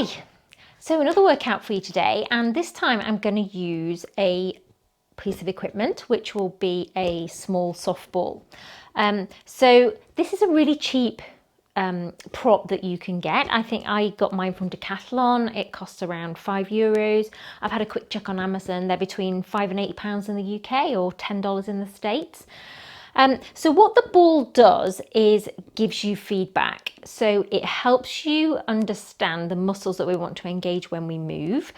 Hi, so another workout for you today, and this time I'm going to use a piece of equipment which will be a small softball. So this is a really cheap prop that you can get. I think I got mine from Decathlon. It costs around €5. I've had a quick check on Amazon. They're between £5 and £8 in the UK or $10 in the States. So what the ball does is gives you feedback. So it helps you understand the muscles that we want to engage when we move.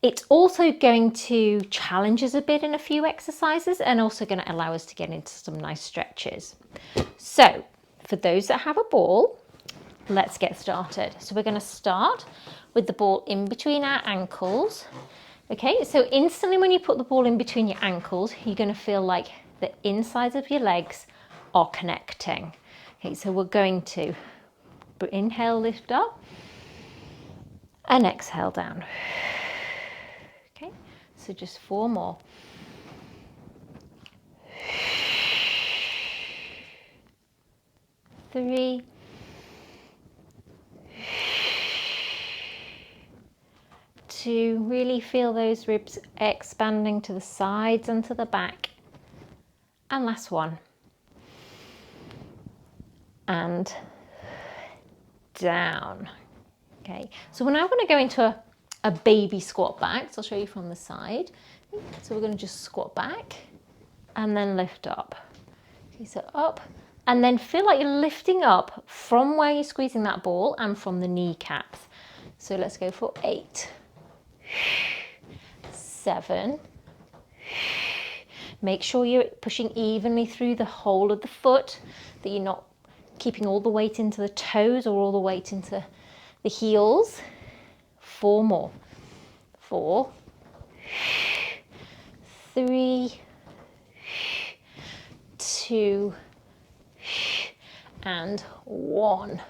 It's also going to challenge us a bit in a few exercises and also going to allow us to get into some nice stretches. So for those that have a ball, let's get started. So we're going to start with the ball in between our ankles. Okay, so instantly when you put the ball in between your ankles, you're going to feel like the insides of your legs are connecting. Okay, so we're going to inhale, lift up, and exhale down. Okay, so just 4 more. 3, 2, really feel those ribs expanding to the sides and to the back. And last one. And down. Okay, so we're now going to go into a baby squat back. So I'll show you from the side. So we're going to just squat back and then lift up. Okay, so up and then feel like you're lifting up from where you're squeezing that ball and from the kneecaps. So let's go for 8, 7. Make sure you're pushing evenly through the whole of the foot, that you're not keeping all the weight into the toes or all the weight into the heels. 4 more. 4, 3, 2, and 1.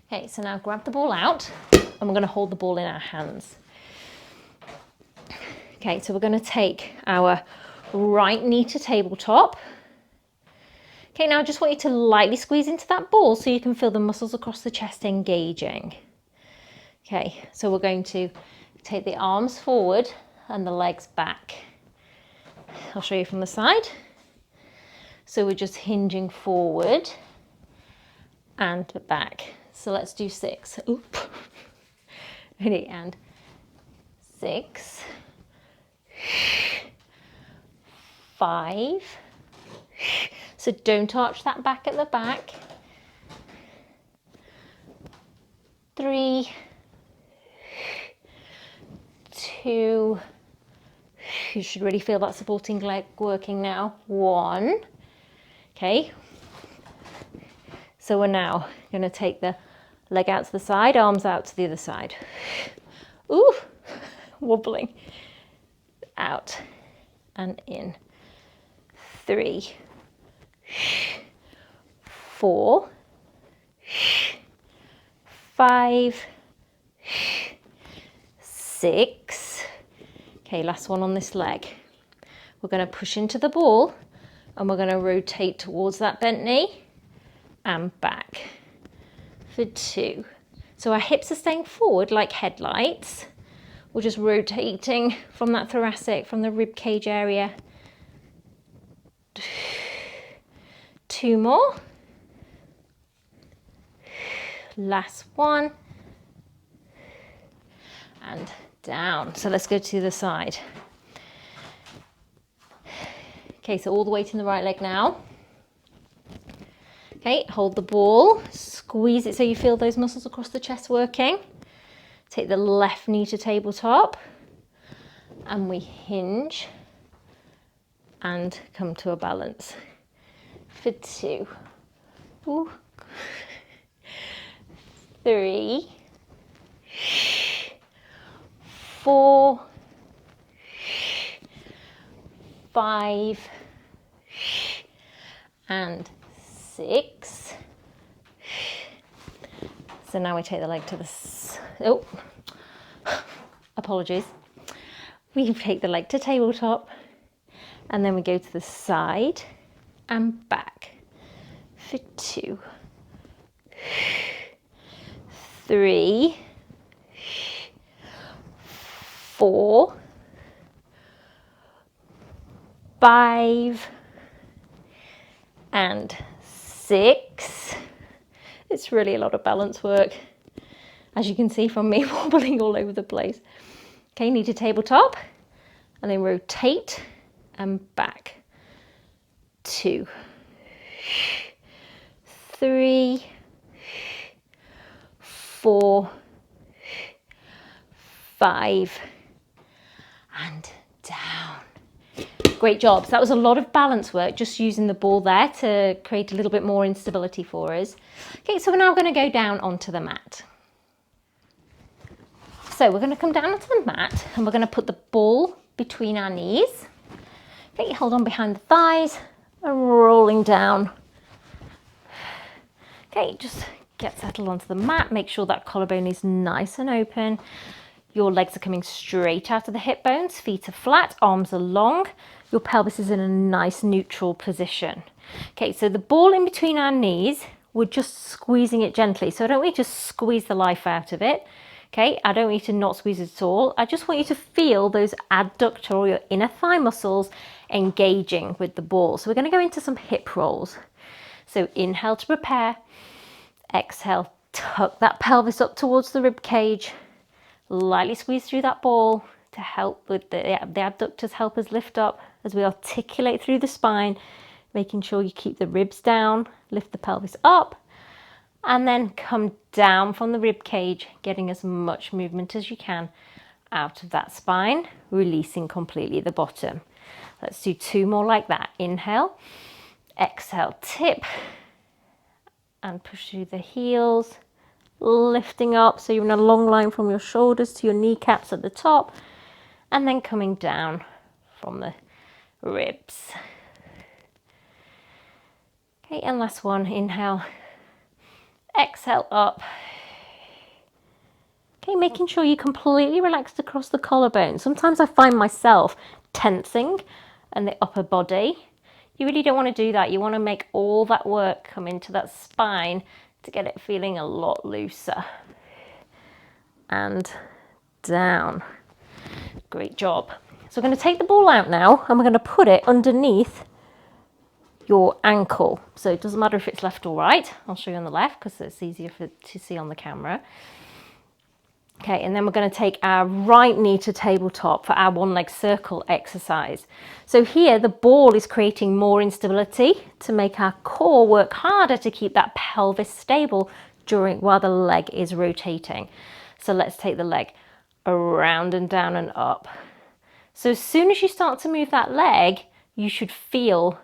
Okay, so now grab the ball out and we're going to hold the ball in our hands. Okay, so we're going to take our right knee to tabletop. Okay, now I just want you to lightly squeeze into that ball so you can feel the muscles across the chest engaging. Okay, so we're going to take the arms forward and the legs back. I'll show you from the side. So we're just hinging forward and back. So let's do 6. Oop. Ready, and 6, 5. So don't arch that back at the back. 3, 2. You should really feel that supporting leg working now. 1. Okay. So we're now going to take the leg out to the side, arms out to the other side. Ooh, wobbling. Out and in. 3, 4, 5, 6. Okay, last one on this leg. We're going to push into the ball and we're going to rotate towards that bent knee and back for 2. So our hips are staying forward like headlights. We're just rotating from that thoracic, from the rib cage area. 2 more. Last one. And down. So let's go to the side. Okay, so all the weight in the right leg now. Okay, hold the ball, squeeze it so you feel those muscles across the chest working. Take the left knee to tabletop and we hinge and come to a balance for 2. Ooh. 3, 4, 5, and 6. So now we take the leg to the, apologies. We take the leg to tabletop and then we go to the side and back for 2, 3, 4, 5, and 6. It's really a lot of balance work, as you can see from me wobbling all over the place. Okay, knee to tabletop, and then rotate and back. 2, 3, 4, 5, and down. Great job. So that was a lot of balance work, just using the ball there to create a little bit more instability for us. Okay, so we're now going to go down onto the mat. So we're going to come down onto the mat and we're going to put the ball between our knees. Okay, hold on behind the thighs and rolling down. Okay, just get settled onto the mat. Make sure that collarbone is nice and open. Your legs are coming straight out of the hip bones, feet are flat, arms are long. Your pelvis is in a nice neutral position. Okay, so the ball in between our knees, we're just squeezing it gently. So I don't want you to squeeze the life out of it. Okay, I don't want you to not squeeze it at all. I just want you to feel those adductor or your inner thigh muscles engaging with the ball. So we're going to go into some hip rolls. So inhale to prepare, exhale, tuck that pelvis up towards the rib cage, lightly squeeze through that ball to help with the abductors, help us lift up as we articulate through the spine, making sure you keep the ribs down, lift the pelvis up, and then come down from the rib cage, getting as much movement as you can out of that spine, releasing completely the bottom. Let's do 2 more like that. Inhale, exhale, tip, and push through the heels, lifting up so you're in a long line from your shoulders to your kneecaps at the top, and then coming down from the ribs. Okay, and last one. Inhale, exhale up. Okay, making sure you're completely relaxed across the collarbone. Sometimes I find myself tensing in the upper body. You really don't want to do that. You want to make all that work come into that spine to get it feeling a lot looser. And down. Great job. So we're going to take the ball out now and we're going to put it underneath your ankle. So it doesn't matter if it's left or right. I'll show you on the left because it's easier to see on the camera. Okay, and then we're going to take our right knee to tabletop for our 1 leg circle exercise. So here the ball is creating more instability to make our core work harder to keep that pelvis stable while the leg is rotating. So let's take the leg around and down and up. So as soon as you start to move that leg, you should feel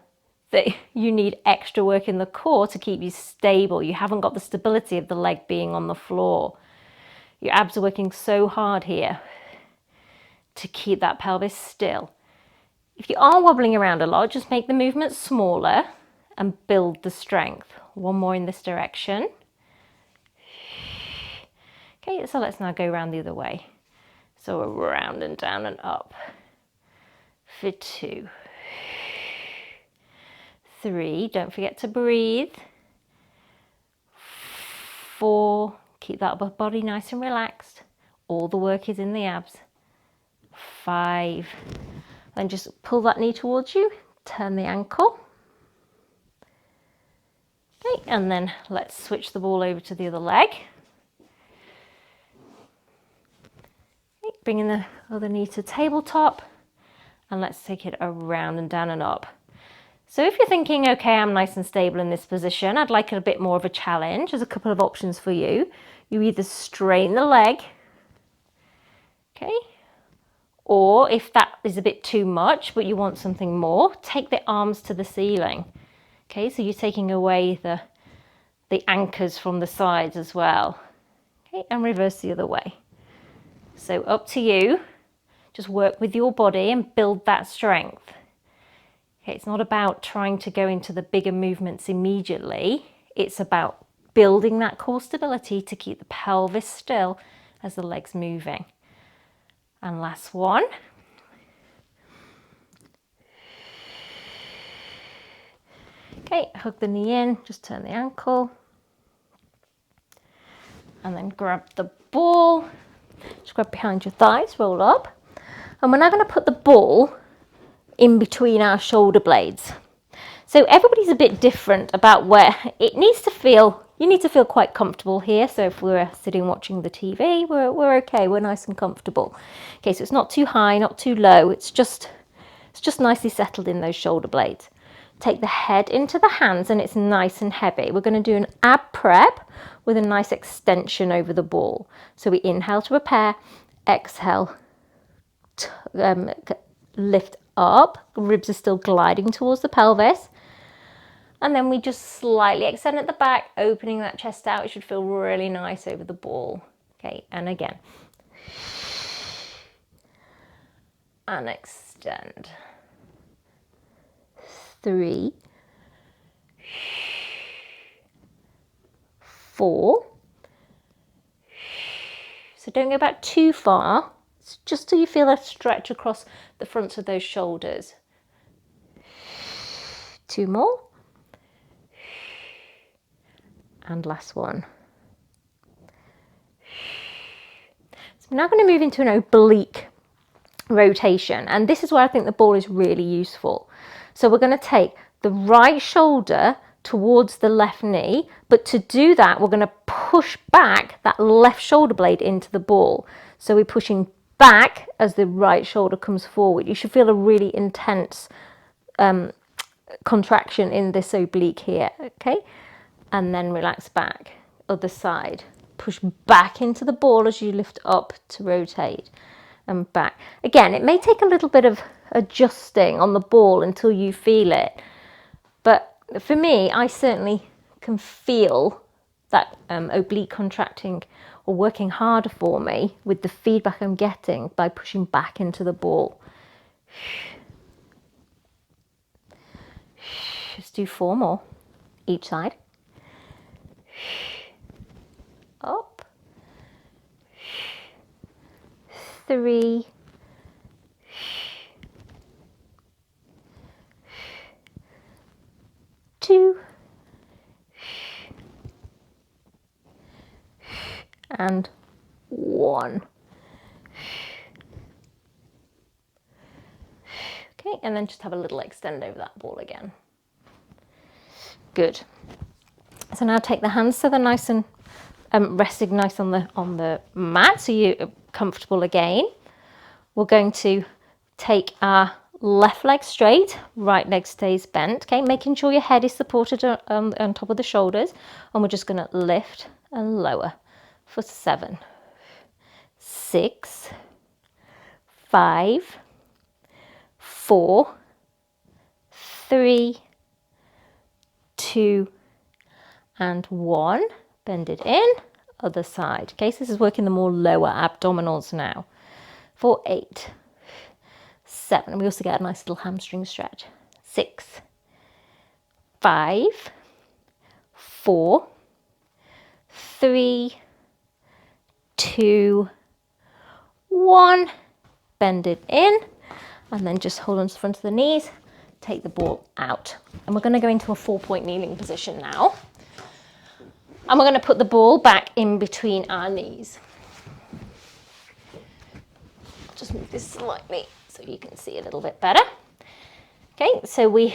that you need extra work in the core to keep you stable. You haven't got the stability of the leg being on the floor. Your abs are working so hard here to keep that pelvis still. If you are wobbling around a lot, just make the movement smaller and build the strength. 1 more in this direction. Okay, so let's now go around the other way. So around and down and up for 2. 3, don't forget to breathe. 4, keep that upper body nice and relaxed. All the work is in the abs. 5, then just pull that knee towards you, turn the ankle. Okay, and then let's switch the ball over to the other leg. Okay, bringing the other knee to tabletop, and let's take it around and down and up. So if you're thinking, okay, I'm nice and stable in this position, I'd like a bit more of a challenge, there's a couple of options for you. You either straighten the leg, okay, or if that is a bit too much, but you want something more, take the arms to the ceiling. Okay, so you're taking away the anchors from the sides as well. Okay, and reverse the other way. So up to you, just work with your body and build that strength. Okay, it's not about trying to go into the bigger movements immediately. It's about building that core stability to keep the pelvis still as the leg's moving. And last one. Okay, hug the knee in, just turn the ankle. and then grab the ball, just grab behind your thighs, roll up. And we're now going to put the ball in between our shoulder blades. So everybody's a bit different about where it needs to feel. You need to feel quite comfortable here. So if we're sitting watching the TV, we're okay. We're nice and comfortable. Okay, so it's not too high, not too low. It's just nicely settled in those shoulder blades. Take the head into the hands and it's nice and heavy. We're going to do an ab prep with a nice extension over the ball. So we inhale to prepare, exhale, lift up. Ribs are still gliding towards the pelvis. And then we just slightly extend at the back, opening that chest out. It should feel really nice over the ball. Okay, and again. And extend. 3, 4. So don't go back too far. It's just till you feel a stretch across the fronts of those shoulders. 2 more. And last one. So I'm now going to move into an oblique rotation, and this is where I think the ball is really useful. So we're going to take the right shoulder towards the left knee, but to do that we're going to push back that left shoulder blade into the ball. So we're pushing back as the right shoulder comes forward. You should feel a really intense contraction in this oblique here, okay? And then relax back, other side. Push back into the ball as you lift up to rotate and back. Again, it may take a little bit of adjusting on the ball until you feel it. But for me, I certainly can feel that oblique contracting or working harder for me with the feedback I'm getting by pushing back into the ball. Just do 4 more each side. Up. 3. 2. And 1. Okay, and then just have a little extend over that ball again. Good. So now take the hands so they're nice and resting nice on the mat, so you're comfortable again. We're going to take our left leg straight, right leg stays bent. Okay, making sure your head is supported on top of the shoulders, and we're just going to lift and lower for 7, 6, 5, 4, 3, 2, and 1. Bend it in, other side. Okay, so this is working the more lower abdominals now. For 8, 7, and we also get a nice little hamstring stretch. 6, 5, 4, 3, 2, 1. Bend it in, and then just hold on to the front of the knees. Take the ball out, and we're going to go into a 4-point kneeling position now. And we're going to put the ball back in between our knees. Just move this slightly so you can see a little bit better. Okay, so we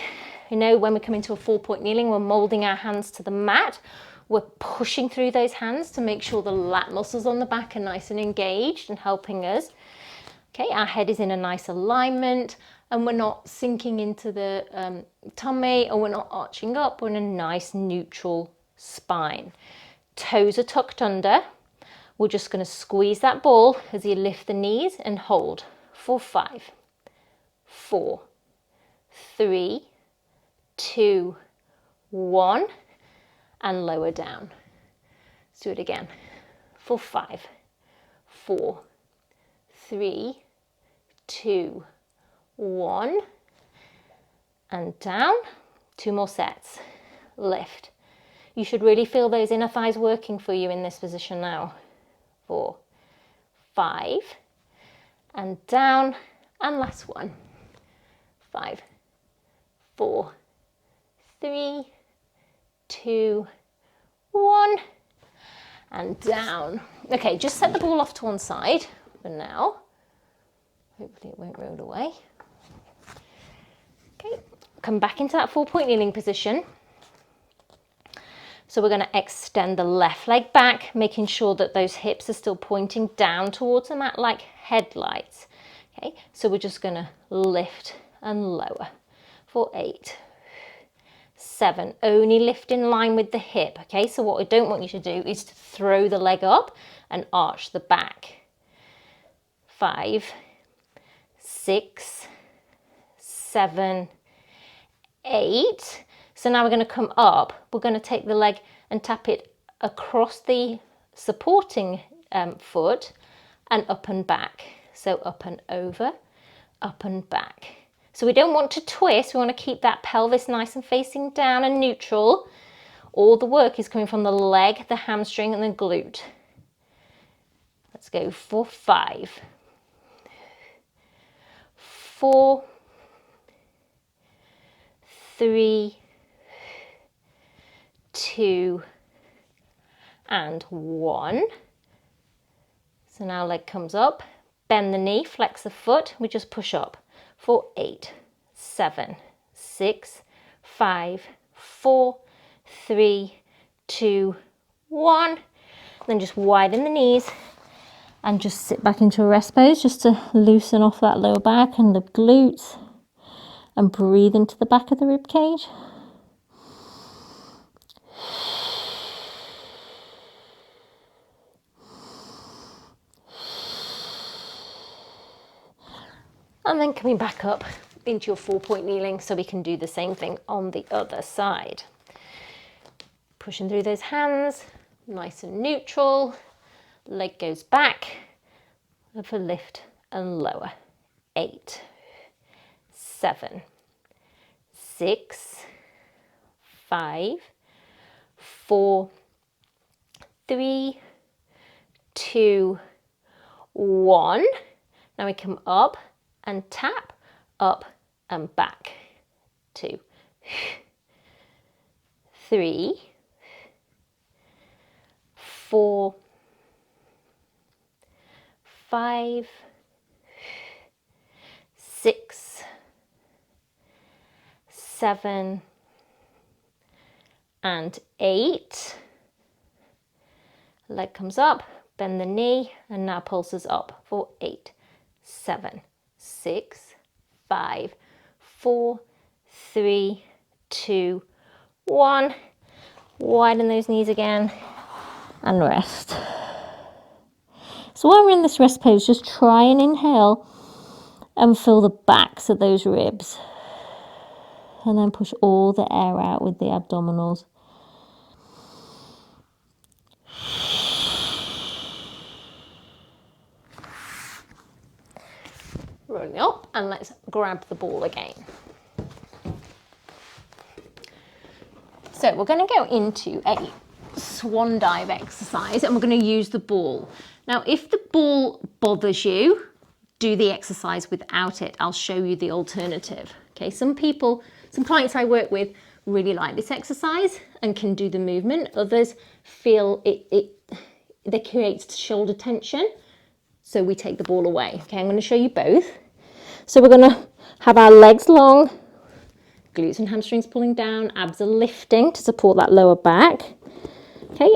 know when we come into a 4-point kneeling, we're molding our hands to the mat. We're pushing through those hands to make sure the lat muscles on the back are nice and engaged and helping us. Okay, our head is in a nice alignment, and we're not sinking into the tummy, or we're not arching up. We're in a nice neutral spine. Toes are tucked under. We're just going to squeeze that ball as you lift the knees and hold for 5, 4, 3, 2, 1, and lower down. Let's do it again. For 5, 4, 3, 2, 1, and down. 2 more sets. Lift. You should really feel those inner thighs working for you in this position now. 4, 5, and down, and last one. 5, 4, 3, 2, 1, and down. Okay, just set the ball off to one side for now. Hopefully it won't roll away. Okay, come back into that 4-point kneeling position. So we're going to extend the left leg back, making sure that those hips are still pointing down towards the mat like headlights. Okay, so we're just going to lift and lower for 8, 7. Only lift in line with the hip. Okay, so what I don't want you to do is to throw the leg up and arch the back. 5, 6, 7, 8. So now we're going to come up. We're going to take the leg and tap it across the supporting foot and up and back. So up and over, up and back. So we don't want to twist. We want to keep that pelvis nice and facing down and neutral. All the work is coming from the leg, the hamstring and the glute. Let's go for 5, 4, 3, 2, and 1. So now leg comes up, bend the knee, flex the foot, we just push up for 8, 7, 6, 5, 4, 3, 2, 1. Then just widen the knees and just sit back into a rest pose just to loosen off that lower back and the glutes, and breathe into the back of the rib cage. And then coming back up into your 4-point kneeling so we can do the same thing on the other side. Pushing through those hands, nice and neutral. Leg goes back for lift and lower. 8, 7, 6, 5, 4, 3, 2, 1. Now we come up and tap, up and back. 2, 3, 4, 5, 6, 7, and 8. Leg comes up, bend the knee, and now pulses up for 8, 7, 6, 5, 4, 3, 2, 1. Widen those knees again and rest. So while we're in this rest pose, just try and inhale and fill the backs of those ribs. And then push all the air out with the abdominals. Rolling up, and let's grab the ball again. So we're going to go into a swan dive exercise, and we're going to use the ball. Now, if the ball bothers you, do the exercise without it. I'll show you the alternative. Okay, some clients I work with really like this exercise and can do the movement. Others feel it creates shoulder tension. So we take the ball away. Okay, I'm going to show you both. So we're going to have our legs long, glutes and hamstrings pulling down, abs are lifting to support that lower back. Okay,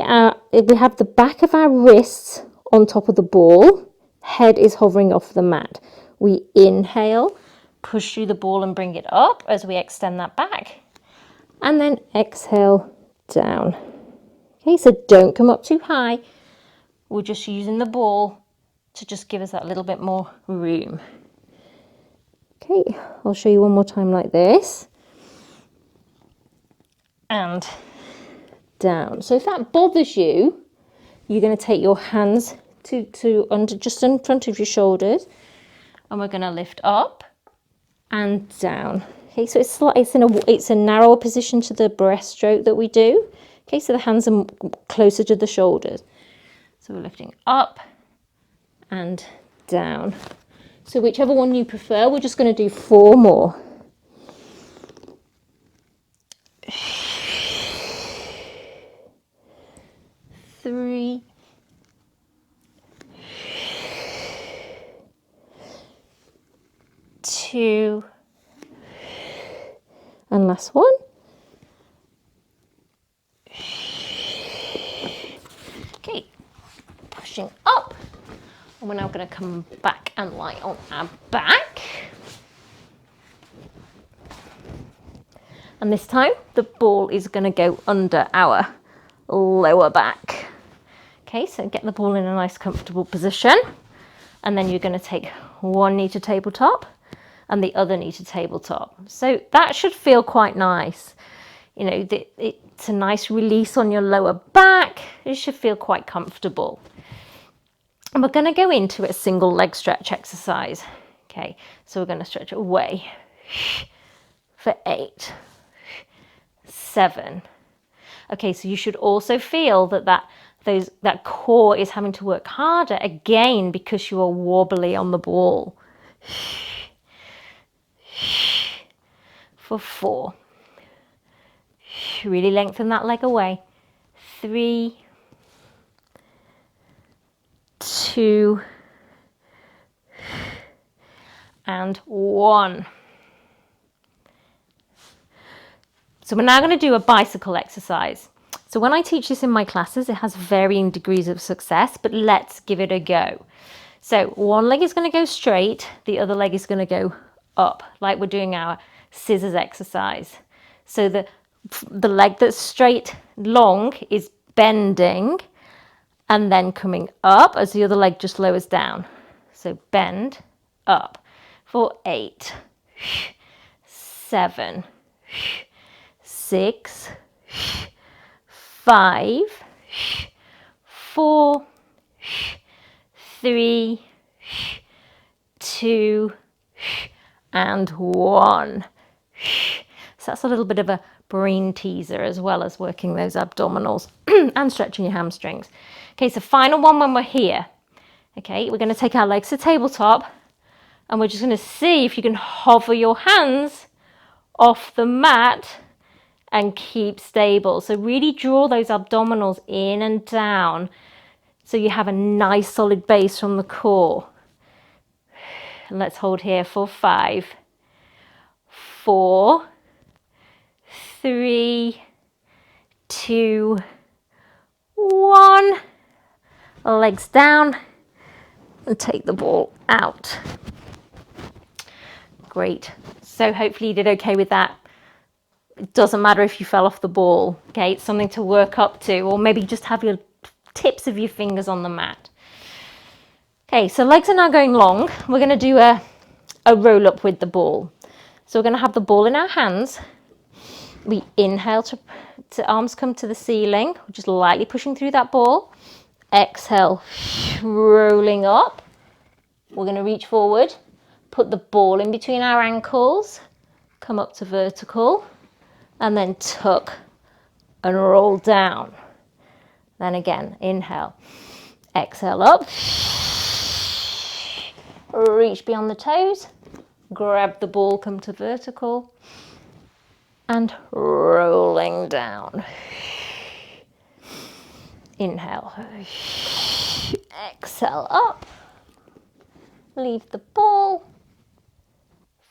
we have the back of our wrists on top of the ball, head is hovering off the mat. We inhale, push through the ball and bring it up as we extend that back, and then exhale down. Okay, so don't come up too high. We're just using the ball to just give us that little bit more room. Okay, I'll show you one more time like this. And down. So if that bothers you, you're going to take your hands just in front of your shoulders, and we're going to lift up and down. Okay, so it's a narrower position to the breaststroke that we do. Okay, so the hands are closer to the shoulders. So we're lifting up and down. So whichever one you prefer, we're just going to do 4 more. 3, 2, and last one. Okay, pushing up. And we're now going to come back and lie on our back. And this time the ball is going to go under our lower back. Okay, so get the ball in a nice comfortable position. And then you're going to take one knee to tabletop and the other knee to tabletop. So that should feel quite nice. You know, it's a nice release on your lower back. It should feel quite comfortable. And we're going to go into a single leg stretch exercise. Okay, so we're going to stretch away for 8, 7. Okay, so you should also feel that core is having to work harder again because you are wobbly on the ball. For 4. Really lengthen that leg away. 3, 2, and 1. So we're now going to do a bicycle exercise. So when I teach this in my classes, it has varying degrees of success, but let's give it a go. So one leg is going to go straight, the other leg is going to go up, like we're doing our scissors exercise. So the leg that's straight long is bending and then coming up as the other leg just lowers down. So bend, up for 8, 7, 6, 5, 4, 3, 2, and 1. So that's a little bit of a brain teaser as well as working those abdominals and stretching your hamstrings. Okay, so final one when we're here. Okay, we're going to take our legs to tabletop and we're just going to see if you can hover your hands off the mat and keep stable. So really draw those abdominals in and down so you have a nice solid base from the core. And let's hold here for 5, 4, 3, 2, 1. Legs down and take the ball out. Great. So hopefully you did okay with that. It doesn't matter if you fell off the ball. Okay, it's something to work up to, or maybe just have your tips of your fingers on the mat. Okay, so legs are now going long. We're going to do a roll up with the ball. So we're going to have the ball in our hands. We inhale to arms come to the ceiling, just lightly pushing through that ball. Exhale, rolling up. We're going to reach forward, put the ball in between our ankles, come up to vertical, and then tuck and roll down. Then again, inhale, exhale up, reach beyond the toes, grab the ball, come to vertical, and rolling down. Inhale, exhale up, leave the ball,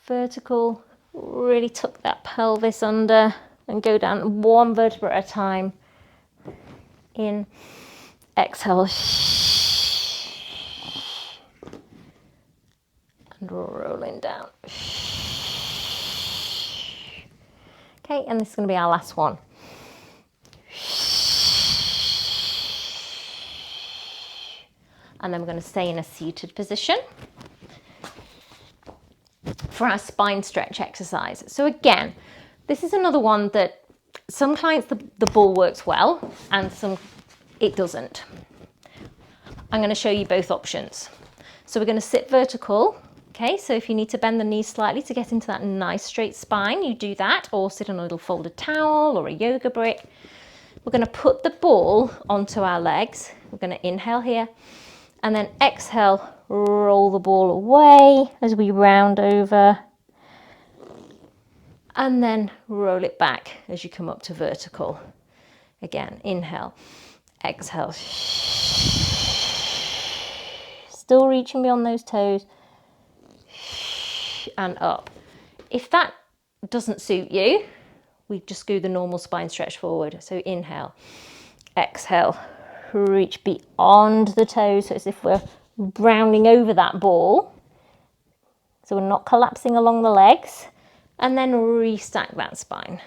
vertical, really tuck that pelvis under and go down one vertebra at a time. In, exhale, and rolling down. Okay, and this is going to be our last one. And then we're going to stay in a seated position for our spine stretch exercise. So again, this is another one that some clients the ball works well and some it doesn't. I'm going to show you both options. So we're going to sit vertical. Okay, so if you need to bend the knees slightly to get into that nice straight spine, you do that, or sit on a little folded towel or a yoga brick. We're going to put the ball onto our legs. We're going to inhale here and then exhale, roll the ball away as we round over. And then roll it back as you come up to vertical. Again, inhale, exhale. Still reaching beyond those toes. and up. If that doesn't suit you, we just do the normal spine stretch forward. So inhale, exhale, reach beyond the toes. So it's as if we're rounding over that ball. So we're not collapsing along the legs. And then restack that spine.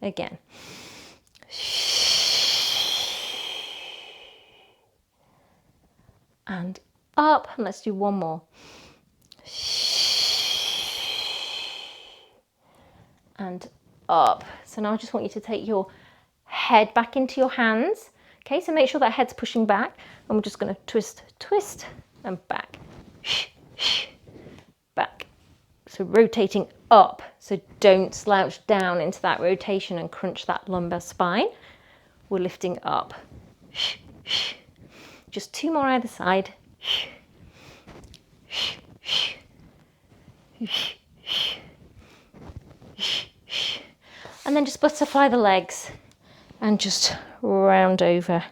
Again. And up. And let's do one more. And up. So now I just want you to take your head back into your hands. Okay, so make sure that head's pushing back. And we're just going to twist, twist, and back. Back. So rotating up. So don't slouch down into that rotation and crunch that lumbar spine. We're lifting up. Just two more either side. And then just butterfly the legs and just round over.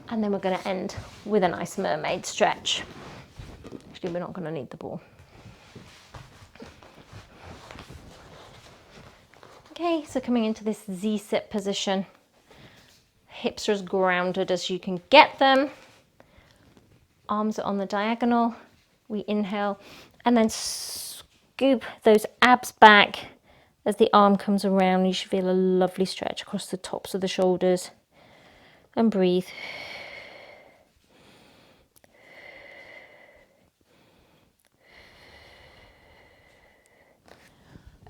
And then we're going to end with a nice mermaid stretch. Actually, we're not going to need the ball. Okay, so coming into this Z-sit position. Hips are as grounded as you can get them. Arms are on the diagonal. We inhale and then scoop those abs back as the arm comes around. You should feel a lovely stretch across the tops of the shoulders. And breathe.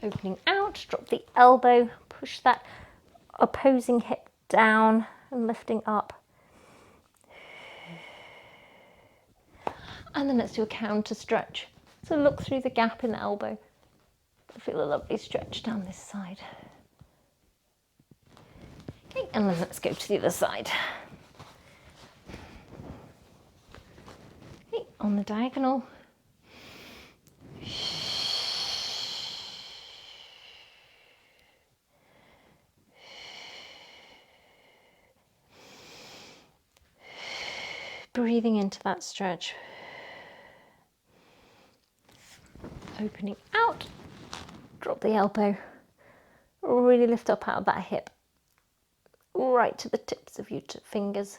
Opening out, drop the elbow, push that opposing hip down and lifting up. And then let's do a counter stretch. So look through the gap in the elbow. Feel a lovely stretch down this side. Okay, and then let's go to the other side. Okay, on the diagonal. Breathing into that stretch. Opening out, drop the elbow, really lift up out of that hip, right to the tips of your fingers.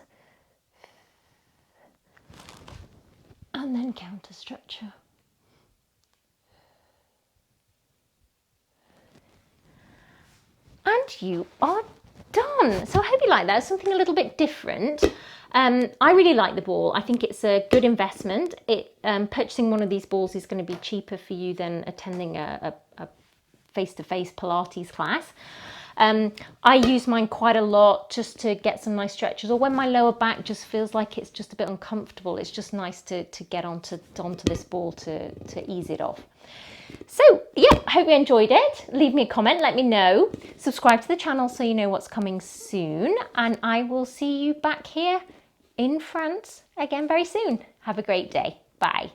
And then counter stretcher. And you are done. So I hope you like that. It's something a little bit different. I really like the ball. I think it's a good investment. Purchasing one of these balls is going to be cheaper for you than attending a face-to-face Pilates class. I use mine quite a lot just to get some nice stretches, or when my lower back just feels like it's just a bit uncomfortable. It's just nice to get onto this ball to ease it off. So yeah, I hope you enjoyed it. Leave me a comment, let me know. Subscribe to the channel so you know what's coming soon. And I will see you back here in France again very soon. Have a great day. Bye.